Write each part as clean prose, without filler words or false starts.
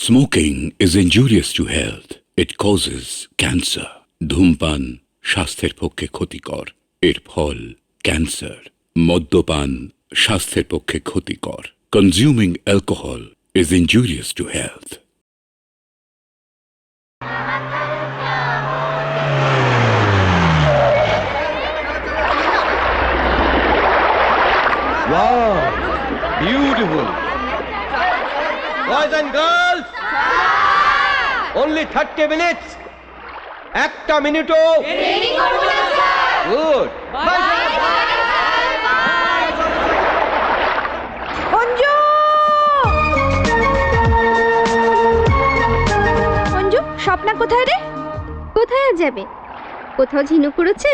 Smoking is injurious to health. It causes cancer. ধূমপান স্বাস্থ্যের পক্ষে ক্ষতিকর। এর ফল ক্যান্সার। মদ্যপান স্বাস্থ্যের পক্ষে ক্ষতিকর। Consuming alcohol is injurious to health. Wow, beautiful. Boys and girls, only 30 minutes. একটা মিনিটও গুড অঞ্জু অঞ্জু স্বপ্না কোথায় রে? কোথায় আর যাবে? কোথাও ঝিনুক করেছে,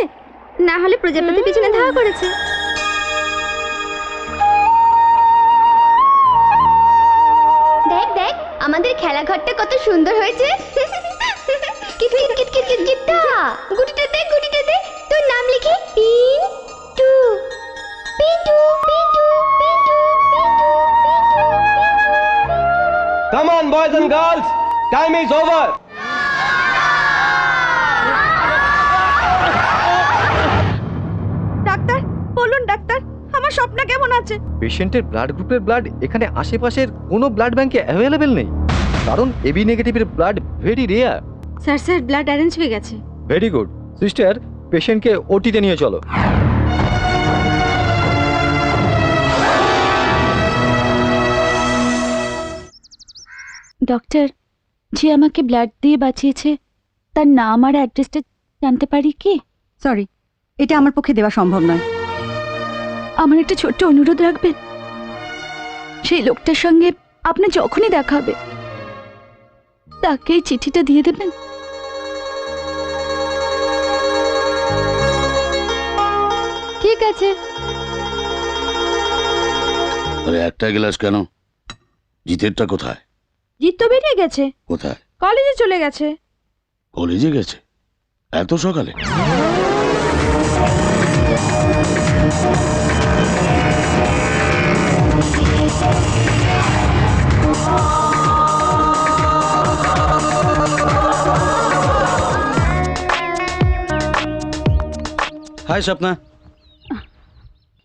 না হলে প্রজাপতি পিছনে ধাওয়া করেছে। দেখ দেখ আমাদের খেলাঘরটা কত সুন্দর হয়েছে। কিট কিট কিট কিট কিট কিটটা গুটিটা দে গুটিটা দে, তোর নাম লিখি Pintu Pintu Pintu Pintu Pintu. Come on, boys and girls, time is over. Doctor বলুন ডাক্তার, আমার স্বপ্না কেমন আছে? পেশেন্টের ব্লাড গ্রুপের ব্লাড এখানে আশেপাশের কোনো ব্লাড ব্যাংকে অ্যাভেলেবেল নেই, কারণ এবি নেগেটিভের blood very rare. Sir blood arrange হয়ে গেছে। ভেরি গুড সিস্টার, পেশেন্টকে ওটিতে নিয়ে চলো। ডক্টর, যে আমাকে ব্লাড দিয়ে বাঁচিয়েছে তার নাম আর অ্যাড্রেসটা জানতে পারি কি? সরি, এটা আমার পক্ষে দেওয়া সম্ভব নয়। আমার একটা ছোট্ট অনুরোধ রাখবেন। সেই লোকটার সঙ্গে আপনার যখনই দেখা হবে তাকে এই চিঠিটা দিয়ে দেবেন। ঠিক আছে। আরে একটা গ্লাস কেন? জিতেরটা কোথায়? জিত তো বেরিয়ে গেছে, কোথায়? কলেজে চলে গেছে। কলেজে গেছে এত সকালে? হাই স্বপ্না,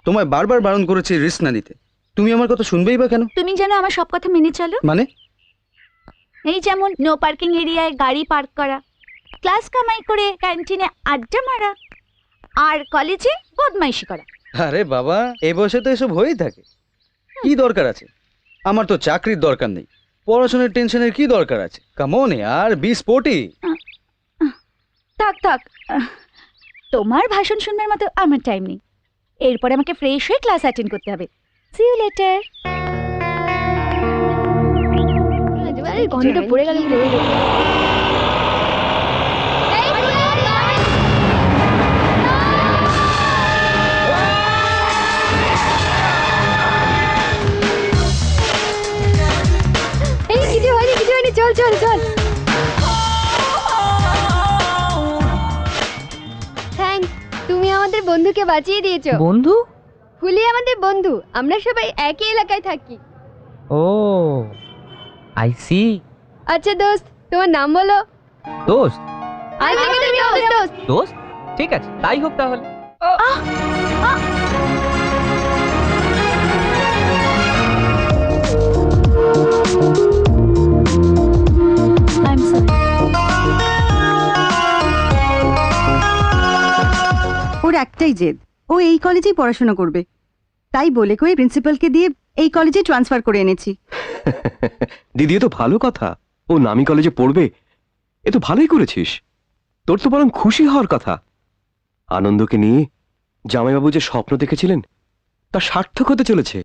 তোমায় বারবার বারণ করেছি রিস্ক না নিতে, তুমি আমার কথা শুনবেই বা কেন? তুমি যেন আমার সব কথা মেনে চলো। মানে? এই যেমন নো পার্কিং এরিয়ায় গাড়ি পার্ক করা, ক্লাস কামাই করে ক্যান্টিনে আড্ডা মারা, আর কলেজে বদমাইশি করা। আরে বাবা, এই বয়সে তো এসব হয়েই থাকে, কি দরকার আছে? আমার তো চাকরির দরকার নেই, পড়াশোনার টেনশনের কি দরকার আছে? কাম অন ইয়ার, বি স্পোর্টি। থাক থাক, তোমার ভাষণ শুনবার মতো আমার টাইম নেই। এরপরে আমাকে ফ্রেশ হয়ে ক্লাস অ্যাটেন্ড করতে হবে। See you later. গন্ধটা পড়ে গেল। কিছু হয়নি, চল চল চল। থ্যাঙ্কস, তুমি আমাদের বন্ধুকে বাঁচিয়ে দিয়েছো। বন্ধু? ফুলি আমাদের বন্ধু, আমরা সবাই একই এলাকায় থাকি। ও আই সি। আচ্ছা দোস্ত, তোমার নাম বলো। দোস্ত? আজ থেকে তুমি আমাদের দোস্ত। দোস্ত? ঠিক আছে, তাই হোক তাহলে। I am sorry. ওর একটাই জেদ, ও এই কলেজেই পড়াশোনা করবে, তাই বলে কয়ে প্রিন্সিপালকে দিয়ে এই কলেজে ট্রান্সফার করে এনেছি। দিদি, এ তো ভালো কথা, ও নামি কলেজে পড়বে, এ তো ভালোই করেছিস। তোর তো বরং খুশি হওয়ার কথা। আনন্দকে নিয়ে জামাইবাবু যে স্বপ্ন দেখেছিলেন তা সার্থক হতে চলেছে।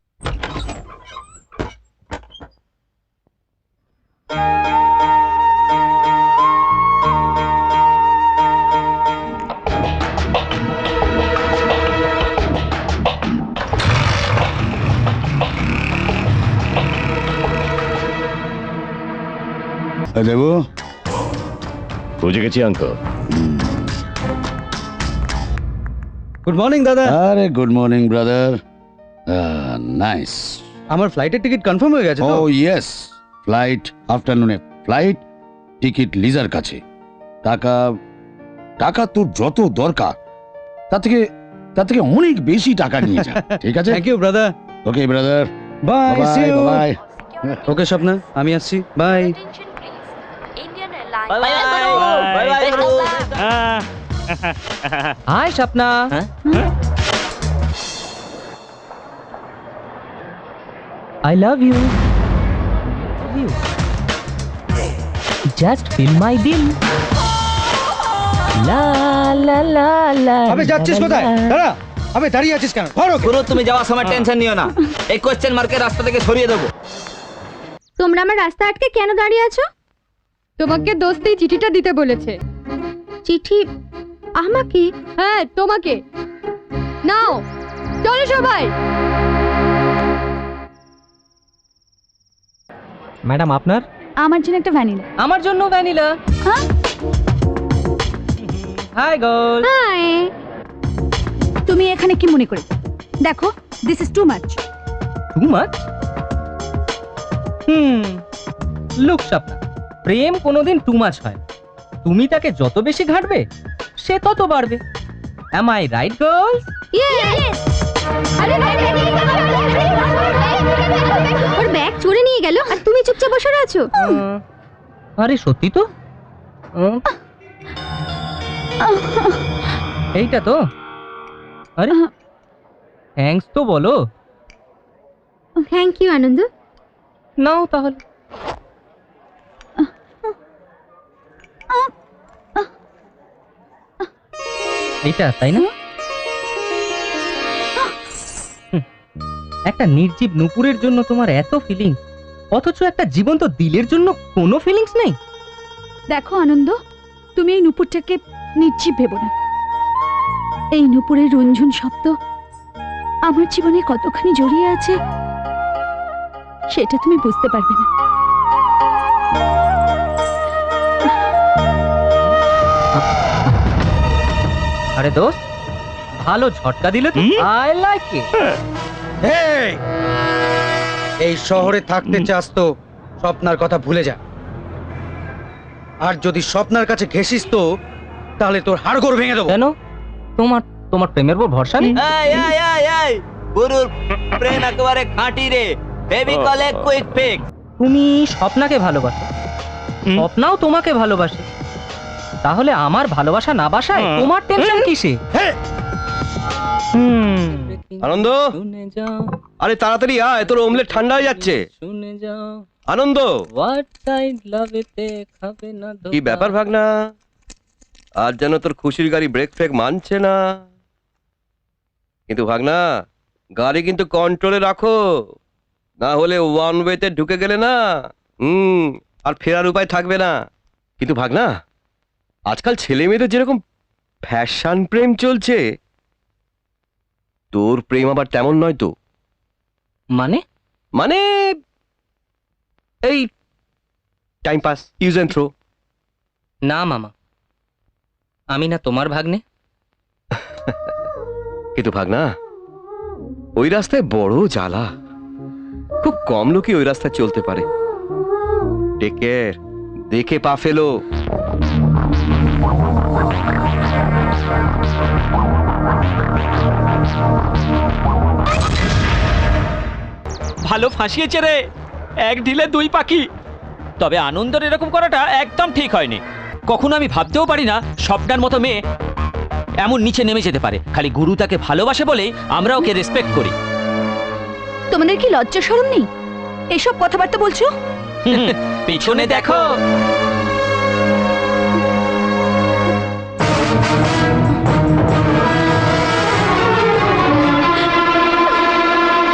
দেবু, বুঝে গেছি আঙ্কল। গুড মর্নিং দাদা। আরে গুড মর্নিং ব্রাদার। নাইস। আমার ফ্লাইটের টিকিট কনফার্ম হয়ে গেছে তো? ও ইয়েস, ফ্লাইট আফটারনুনে ফ্লাইট, টিকিট লিজার কাছে। টাকা টাকা তোর যত দরকার তার থেকে অনেক বেশি টাকা নিয়ে যা, ঠিক আছে? Thank you brother. Okay brother, bye, see you. Bye. Okay Swapna, আমি আসছি, bye. Hi Swapna. I love you. Just fill my bill. La la la la. আবে যাচ্ছিস কোথায়? দাঁড়া, আবে দাঁড়িয়ে আছিস কেন? ধর ওকে। গুরু, তুমি যাওয়ার সময় টেনশন নিও না, এই কোশ্চেন মার্কের রাস্তা থেকে সরিয়ে দেবো। তোমরা আমার রাস্তা আটকে কেন দাঁড়িয়ে আছো? তোমাকে দোস্তেই চিঠিটা দিতে বলেছে। চিঠি আমাকে? হ্যাঁ, তোমাকে। নাও, চলো সবাই। ম্যাডাম আপনার? আমার জন্য একটা ভ্যানিলা। আমার জন্য ভ্যানিলা। হ্যাঁ? Hi girl. হাই। তুমি এখানে কি মনে করে? দেখো, this is too much. Too much? Look Swapna, প্রেম কোনোদিন টু মাচ হয়। তুমি তাকে যত বেশি ঘাটবে সে তত বাড়বে। Am I right girls? Yes. আরে ওর ব্যাগ চুরি নিয়ে গেল আর তুমি চুপচাপ বসে আছো। আরে সত্যি তো? এইটা তো? আরে থ্যাঙ্কস তো বলো। থ্যাংক ইউ আনন্দ। নাও তাহলে। এইটা তাই না? একটা নির্জীব নুপুরের জন্য তোমার এত ফিলিংস, অথচ একটা জীবন্ত দিলের জন্য কোনো ফিলিংস নেই। দেখো আনন্দ, তুমি এই নুপুরটাকে নির্জীব ভেবো না। এই নুপুরের রঞ্জুন শব্দ আমার জীবনে কতখানি জড়িয়ে আছে সেটা তুমি বুঝতে পারবে না। আরে দোস্ত, ভালো ঝটকা দিলে তো। I like it. এই শহরে থাকতে চাস তো স্বপ্নার কথা ভুলে যা। আর যদি স্বপ্নার কাছে ঘেসিস তো তাহলে তোর হাড়গোড় ভেঙে দেবো। কেন? তোমার প্রেমের উপর ভরসা নেই? গুরুর প্রেম একেবারে খাঁটি রে, বেবি কলে কুইক ফিক্স। তুমি স্বপ্নাকে ভালোবাসো, স্বপ্নাও তোমাকে ভালোবাসে, তাহলে আমার ভালোবাসা না বাসায় তোমার টেনশন কিসে? আনন্দ, আরে তাড়াতাড়ি আয়, তোর অমলেট ঠান্ডা হয়ে যাচ্ছে। শুনে যাও আনন্দ, হোয়াট সাইড লাভেতে খাবে না ধোঁকা। কি ব্যাপার ভাগনা, আজ যেন তোর খুশির গাড়ি ব্রেক ফ্রেক মানছে না। কিন্তু ভাগনা, গাড়ি কিন্তু কন্ট্রোলে রাখো, না হলে ওয়ান ওয়েতে ঢুকে গেলে না আর ফেরার উপায় থাকবে না। কিন্তু ভাগনা, আজকাল ছেলে মেয়েদের যেরকম ফ্যাশন প্রেম চলছে, তোর প্রেম আবার তেমন নয় তো। মানে? মানে এই time pass, use and throw. না মামা, আমি না তোমার ভাগ্নে। কিন্তু ভাগনা, ওই রাস্তায় বড় জ্বালা, খুব কম লোকই ওই রাস্তায় চলতে পারে। টেক কেয়ার, দেখে পা ফেলো। ভালো ফাঁসিয়েছে রে, এক ঢিলে দুই পাখি। তবে আনন্দের এরকম করাটা একদম ঠিক হয়নি। কখনো আমি ভাবতেও পারি না স্বপ্নার মতো মেয়ে এমন নিচে নেমে যেতে পারে। খালি গুরু তাকে ভালোবাসে বলেই আমরা ওকে রেসপেক্ট করি। তোমাদের কি লজ্জা শরম নেই এসব কথাবার্তা বলছো? পিছনে দেখো।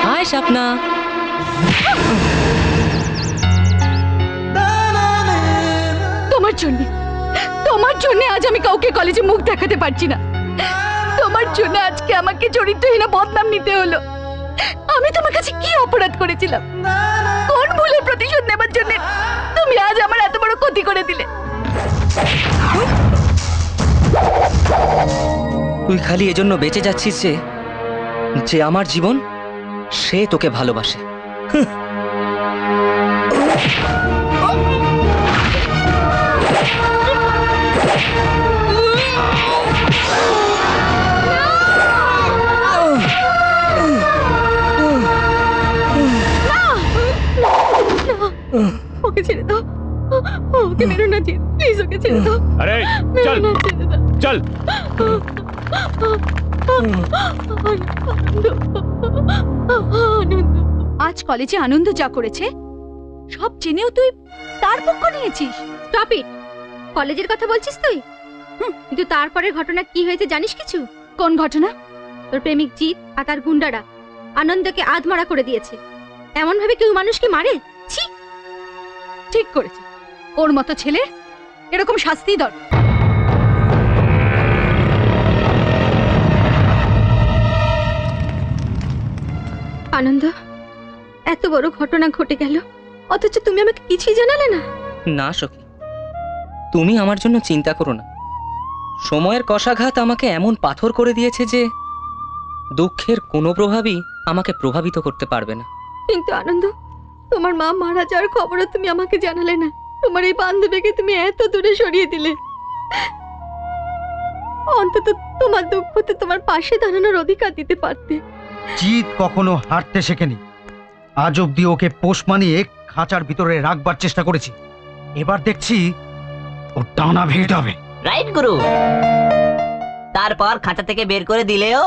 হাই স্বপ্না। তোমার জন্য আজ আমি কাউকে কলেজে মুখ দেখাতে পারছি না। তোমার জন্য আজকে আমাকে চরিত্রহীনা বদনাম নিতে হলো। আমি তোমার কাছে কি অপরাধ করেছিলাম? কোন ভুলের প্রতিশোধ নেবার জন্য তুমি আজ আমার এত বড় ক্ষতি করে দিলে? তুই খালি এজন্য বেঁচে যাচ্ছিস যে আমার জীবন সে তোকে ভালোবাসে। চল চল। আজ কলেজে আনন্দ যা করেছে সব জেনেও তুই তার পক্ষ নিয়েছিস। Stop it. কলেজের কথা বলছিস তুই? কিন্তু তারপরে ঘটনা কি হয়েছে জানিস কিছু? কোন ঘটনা? তোর প্রেমিক জিৎ আর তার গুন্ডারা আনন্দকে আধমরা করে দিয়েছে। এমন ভাবে কেউ মানুষকে মারে? ছি! ঠিক করেছে, ওর মতো ছেলে এরকম শাস্তি দরকার। আনন্দ, এত বড় ঘটনা ঘটে গেল অথচ তুমি আমাকে কিছুই জানালে না। না সখী, তুমি আমার জন্য চিন্তা করো না। সময়ের কষাঘাত আমাকে এমন পাথর করে দিয়েছে যে দুঃখের কোনো প্রভাবই আমাকে প্রভাবিত করতে পারবে না। কিন্তু আনন্দ, তোমার মা মারা যাওয়ার খবরও তুমি আমাকে জানালে না। তোমার এই বান্ধবীকে তুমি এত দূরে সরিয়ে দিলে। অন্তত তোমার দুঃখতে তোমার পাশে দাঁড়ানোর অধিকার দিতে পারতে। জিৎ কখনো হাঁটতে শেখেনি। আজ অব্দি ওকে পোষ মানিয়ে খাঁচার ভিতরে রাখবার চেষ্টা করেছি। এবার দেখছি ও ডানা ভেঙে হবে। রাইট গুরু। তারপর খাঁচা থেকে বের করে দিলেও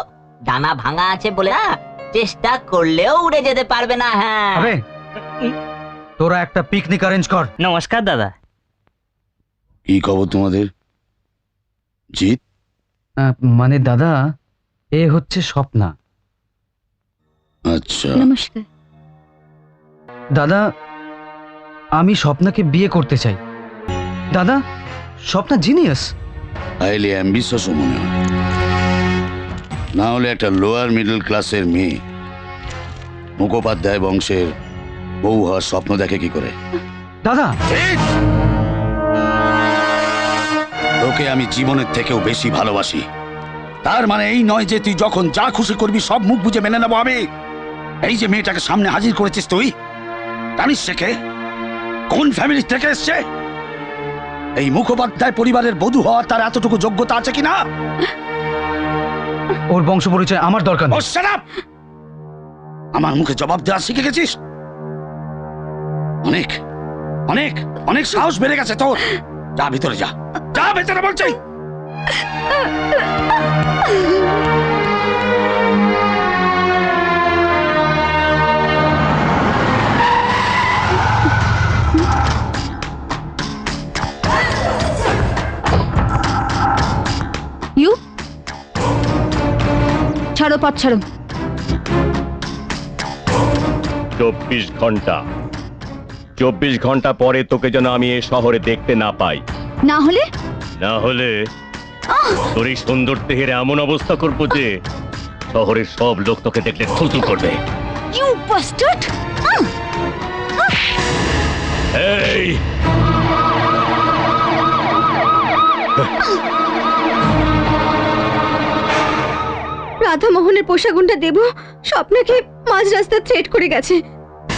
ডানা ভাঙা আছে বলে না, চেষ্টা করলেও উড়ে যেতে পারবে না। হ্যাঁ, আরে তোরা একটা পিকনিক অ্যারেঞ্জ কর। নমস্কার দাদা। কি খবর তোমাদের? জিৎ, মানে দাদা, এ হচ্ছে স্বপ্না। আচ্ছা, নমস্কার দাদা, আমি স্বপ্নাকে বিয়ে করতে চাই। দাদা, স্বপ্না জিনিয়াস। হাইলি অ্যাম্বিশাস মনে হয়। না হলে একটা লোয়ার মিডল ক্লাসের মেয়ে মুখোপাধ্যায় বংশের বউ হওয়ার স্বপ্ন দেখে কি করে? দাদা, তোকে আমি জীবনের থেকেও বেশি ভালোবাসি। তার মানে এই নয় যে তুই যখন যা খুশি করবি সব মুখ বুঝে মেনে নেবো আমি। এই যে মেয়েটাকে সামনে হাজির করেছিস তুই, জানিস সে কে? কোন ফ্যামিলি থেকে এসছে? এই মুখোপাধ্যায় পরিবারের বধূ হওয়ার তার এতটুকু যোগ্যতা আছে কিনা? ওর বংশ পরিচয় আমার দরকার নেই। ও শাট আপ! আমার মুখে জবাব দেওয়া শিখে গেছিস? অনেক অনেক অনেক সাহস বেড়ে গেছে তোর। যা ভিতরে যা, যা ভেতরে বলছি। ইউ ছাড়ো, পথ ছাড়ো। 24 ঘন্টা, 24 ঘন্টা পরে তোকে যেন আমি এই শহরে দেখতে না পাই। না হলে না হলে তোর এই সুন্দর দেহের এমন অবস্থা করবো যে শহরের সব লোক তোকে দেখলে থুতু করবে। You bastard! এই রাধা মোহনের পোষা গুন্ডা দেব স্বপ্নাকে মাঝ রাস্তা থ্রেট করে গেছে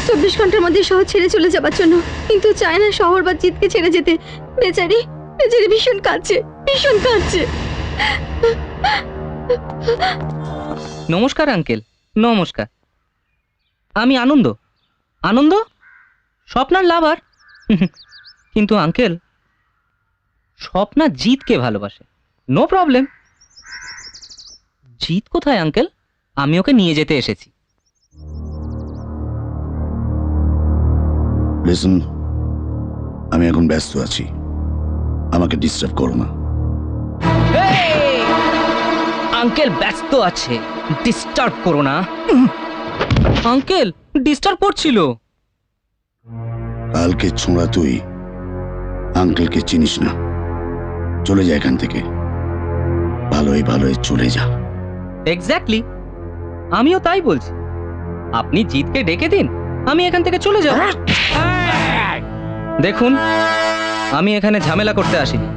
24 ঘন্টার মধ্যে শহর ছেড়ে চলে যাবার জন্য। কিন্তু চায় না শহর বা জিতকে ছেড়ে যেতে। বেচারি বেচারি ভীষণ কাঁদছে, ভীষণ কাঁদছে। নমস্কার আঙ্কেল, নমস্কার। আমি আনন্দ। আনন্দ স্বপ্নার লাভার। কিন্তু আঙ্কেল, স্বপ্না জিতকে ভালোবাসে। No problem. জিত কোথায় আঙ্কেল? আমি ওকে নিয়ে যেতে এসেছি। লিসন, আমি এখন ব্যস্ত আছি, আমাকে ডিস্টার্ব করো না। আঙ্কেল ব্যস্ত আছে, ডিস্টার্ব করো না। আঙ্কেল ডিস্টার্ব করছিল। কালকে ছোঁড়া তুই আঙ্কেলকে চিনিস না। চলে যা এখান থেকে, ভালোই ভালোই চলে যা। এক্স্যাক্টলি, আমিও তাই বলছি। আপনি জিতকে ডেকে দিন, আমি এখান থেকে চলে যাব। দেখুন, আমি এখানে ঝামেলা করতে আসিনি।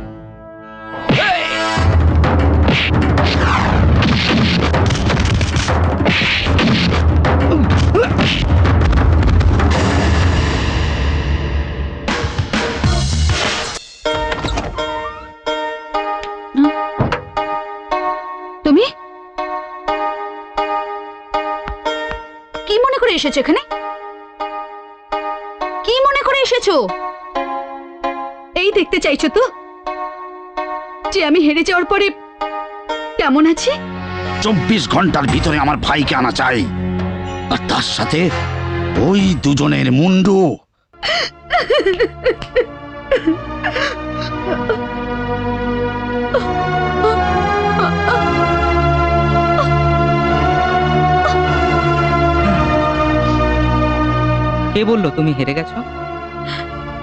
তুমি কি মনে করে এসেছো এখানে? কি মনে করে এসেছো? এই দেখতে চাইছো তো? যে আমি হেরে যাওয়ার পরে কেমন আছি? 24 ঘন্টার ভিতরে আমার ভাইকে আনা চাই, আর তার সাথে ওই দুজনের মুন্ডু। কে বললো তুমি হেরে গেছো?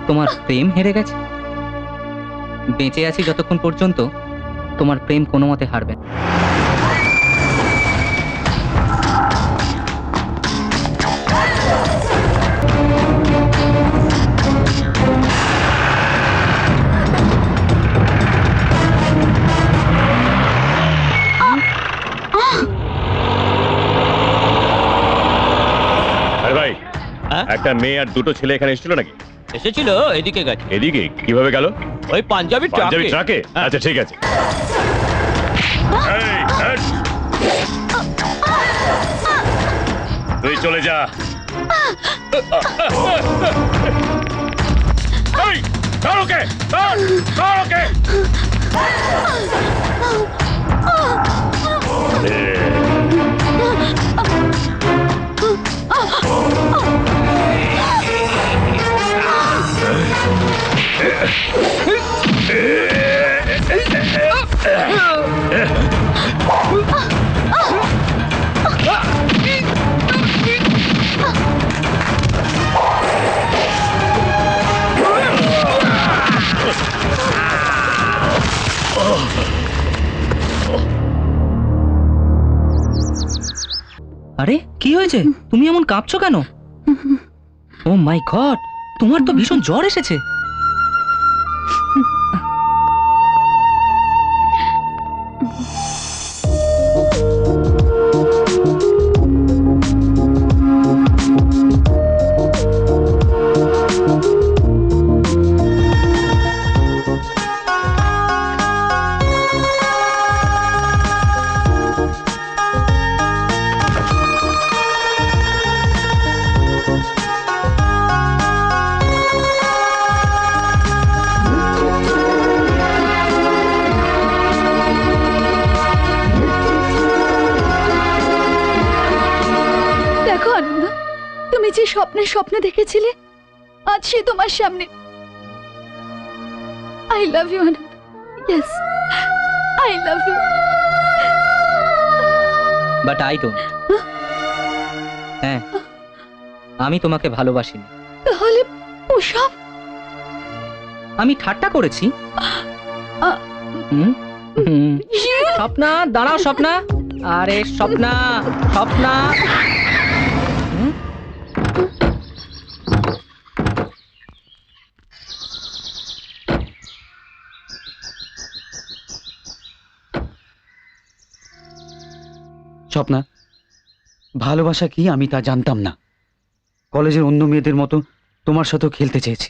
তোমার প্রেম হেরে গেছে? বেঁচে আছি যতক্ষণ পর্যন্ত তোমার প্রেম কোনো মতে হারবে না। আরে ভাই, হ্যাঁ? একটা মেয়ে আর দুটো ছেলে এখানে এসেছিল নাকি? এসেছিল, এদিকে গেছে। এদিকে কিভাবে গেল? ওই পাঞ্জাবি পাঞ্জাবি ট্রাকে। ট্রাকে? আচ্ছা ঠিক আছে। এই, হ্যাট! তুই চলে যা। এই, ধর ওকে, ধর, ধর ওকে। আরে কি হয়েছে? তুমি এমন কাঁপছো কেন? ও মাই গড, তোমার তো ভীষণ জ্বর এসেছে। দেখো আনন্দ, তুমি যে স্বপ্ন দেখেছিলে আজ সে তোমার সামনে। I love you Anand. Yes, I love you. But I don't. হ্যাঁ, আমি তোমাকে ভালোবাসিনি। তাহলে ওসব? আমি ঠাট্টা করেছি। স্বপ্না, দাঁড়াও স্বপ্না। আরে স্বপ্না, স্বপ্না। স্বপ্না, ভালোবাসা কি আমি তা জানতাম না। কলেজের অন্য মেয়েদের মতো তোমার সাথেও খেলতে চেয়েছি,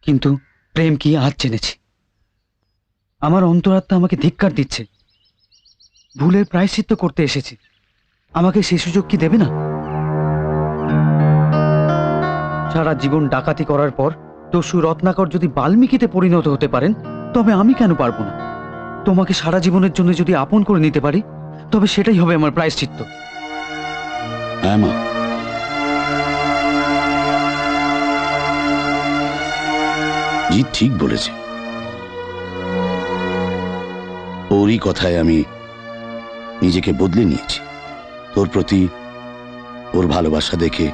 কিন্তু প্রেম কি আজ জেনেছি। আমার অন্তরাত্মা আমাকে ধিক্কার দিচ্ছে। ভুলের প্রায়শ্চিত্ত করতে এসেছি, আমাকে সে সুযোগ কি দেবে না? সারা জীবন ডাকাতি করার পর দস্যু রত্নাকর যদি বাল্মীকিতে পরিণত হতে পারেন, তবে আমি কেন পারবো না? তোমাকে সারা জীবনের জন্য যদি আপন করে নিতে পারি, তবে সেটাই হবে আমার প্রায়শ্চিত্ত। হ্যাঁ মা, জি ঠিক বলেছে। ওরই কথায় আমি নিজেকে বদলে নিয়েছি। তোর প্রতি ওর ভালোবাসা দেখে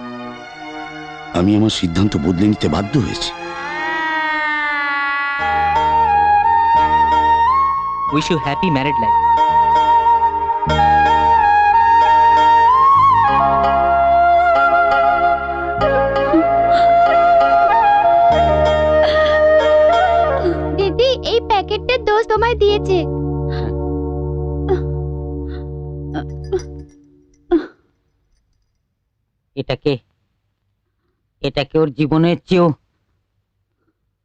আমি আমার সিদ্ধান্ত বদলে নিতে বাধ্য হয়েছি। Wish you happy married life. দিদি, এই প্যাকেটটা দোস্ত তোমায় দিয়েছে। এটাকে ওর জীবনের চেয়েও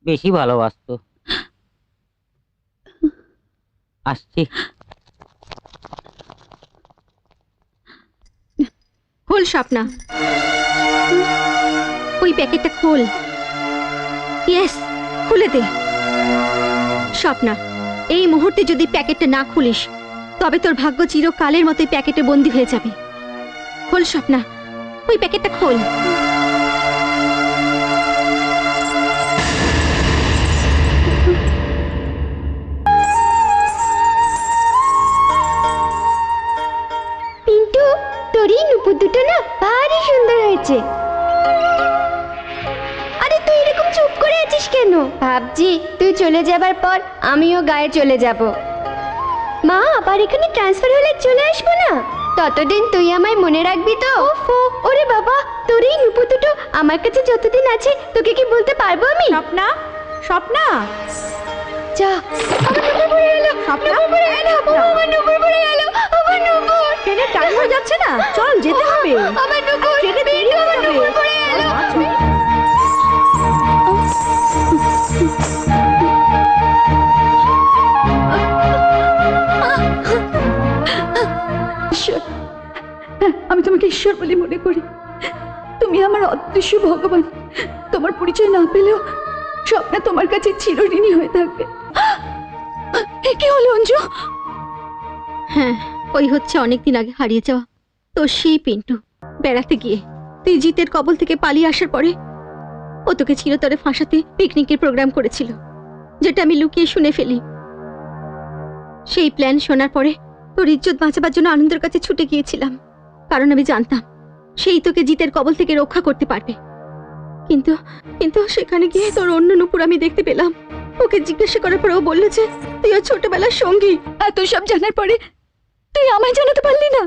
বেশি ভালোবাসতো। আসছি। খোল স্বপ্না, ওই প্যাকেটটা খোল। ইয়েস, খুলে দে। স্বপ্না, এই মুহূর্তে যদি প্যাকেটটা না খুলিস তবে তোর ভাগ্য চিরকালের মতো এই প্যাকেটে বন্দী হয়ে যাবে। খোল স্বপ্না, ওই প্যাকেটটা খোল। পিন্টু, তোর এই নুপুর দুটো না ভারী সুন্দর হয়েছে। আরে তুই এরকম চুপ করে আছিস কেন? ভাবছি তুই চলে যাবার পর আমিও গায়ে চলে যাব। মা আবার এখানে ট্রান্সফার হলে চলে আসবো না? ততদিন তুই আমায় মনে রাখবি তো? ওরে বাবা, তোর এই নুপুর দুটো আমার কাছে যতদিন আছে তোকে কি বলতে পারবো আমি? স্বপ্না, স্বপ্না, যা, আমার নুপুর পড়ে গেল, নুপুর পড়ে গেল, আমার নুপুর পড়ে গেল, আমার নুপুর। ট্রেনের টাইম হয়ে যাচ্ছে না, চল যেতে হবে। আমার নুপুর, ট্রেনে দেরি হয়ে যাবে। নুপুর পড়ে গেল। ঈশ্বর, আমি তোমাকে ঈশ্বর বলে মনে করি। তুমি আমার অদৃশ্য ভগবান। তোমার পরিচয় না পেলেও স্বপ্না তোমার কাছে চিরঋণী হয়ে থাকবে। কি হলো অঞ্জু? হ্যাঁ, ওই হচ্ছে অনেকদিন আগে হারিয়ে যাওয়া তো সেই পিন্টু। বেড়াতে গিয়ে তুই জিতের কবল থেকে পালিয়ে আসার পরে ও তোকে চিরতরে ফাঁসাতে পিকনিকের প্রোগ্রাম করেছিল, যেটা আমি লুকিয়ে শুনে ফেলি। সেই প্ল্যান শোনার পরে তোর ইজ্জত বাঁচাবার জন্য আনন্দের কাছে ছুটে গিয়েছিলাম, কারণ আমি জানতাম সেই তোকে জিতের কবল থেকে রক্ষা করতে পারবে। কিন্তু কিন্তু সেখানে গিয়ে তোর অন্য নুপুর আমি দেখতে পেলাম। ওকে জিজ্ঞাসা করার পরে ও বলল যে তুই ওর ছোটবেলার সঙ্গী। এত সব জানার পরে তুই আমায় জানাতে পারলি না?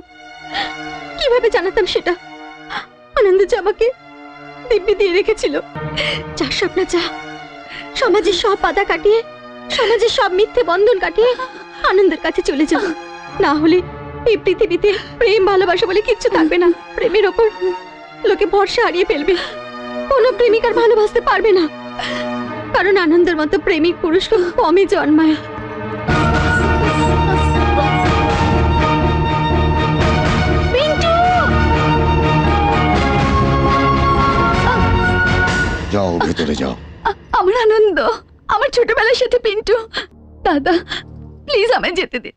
কিভাবে জানাতাম সেটা? আনন্দ যে আমাকে দিব্যি দিয়ে রেখেছিল। যা স্বপ্না যা, সমাজের সব বাধা কাটিয়ে, সমাজের সব মিথ্যে বন্ধন কাটিয়ে আনন্দের কাছে চলে যাও। না হলে এই পৃথিবীতে প্রেম ভালোবাসা বলে কিচ্ছু থাকবে না। প্রেমের ওপর লোকে ভরসা হারিয়ে ফেলবে। কোনো প্রেমিক আর ভালোবাসতে পারবে না, কারণ আনন্দের মতো প্রেমিক পুরুষ খুব কমই জন্মায়। যাও ভেতরে যাও। আমার আনন্দ, আমার ছোটবেলার সাথে পিন্টু। দাদা প্লিজ আমায় যেতে দিন,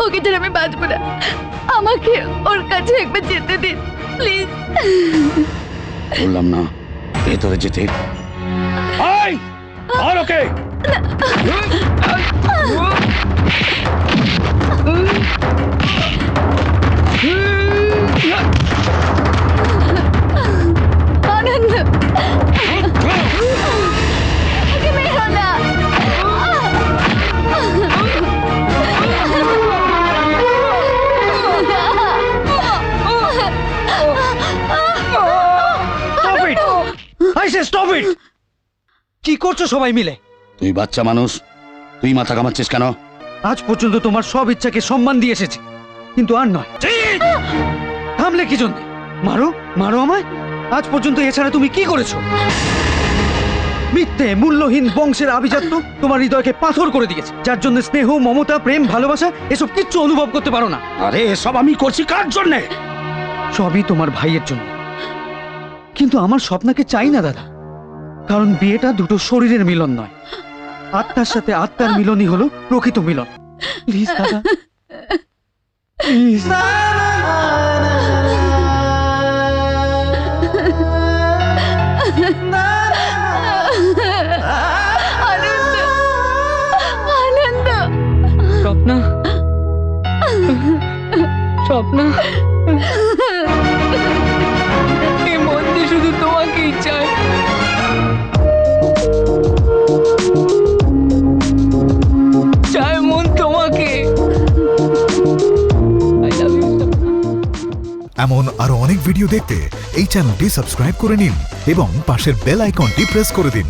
ওকে ছাড়া আমি বাঁচবো না। আমাকে ওর কাছে একবার যেতে দিন প্লিজ। বললাম না ভেতরে যেতে। আয়, আর ওকে। আনন্দ, ওকে মেরো না। Stop it! কি করছো সবাই মিলে? তুই বাচ্চা মানুষ, তুই মাথা ঘামাচ্ছিস কেন? আজ পর্যন্ত তোমার সব ইচ্ছাকে সম্মান দিয়ে এসেছি, কিন্তু আর নয়। থামলে কি জন্য? মারো, মারো আমায়। আজ পর্যন্ত এছাড়া তুমি কি করেছো? মিথ্যে মূল্যহীন বংশের আভিজাত্য তোমার হৃদয়কে পাথর করে দিয়েছে, যার জন্য স্নেহ, মমতা, প্রেম, ভালোবাসা এসব কিচ্ছু অনুভব করতে পারো না। আরে এসব আমি করছি কার জন্যে? সবই তোমার ভাইয়ের জন্য। কিন্তু আমার স্বপ্নকে চাই না দাদা, কারণ বিয়েটা দুটো শরীরের মিলন নয়, আত্মার সাথে আত্মার মিলনই হলো প্রকৃত মিলন। প্লিজ দাদা, প্লিজ। স্বপ্না, স্বপ্না, এই মন দিয়ে শুধু তোমাকেই চাই। চায় মন তোমাকে। এমন আরো অনেক ভিডিও দেখতে এই চ্যানেলটি সাবস্ক্রাইব করে নিন এবং পাশের বেল আইকনটি প্রেস করে দিন।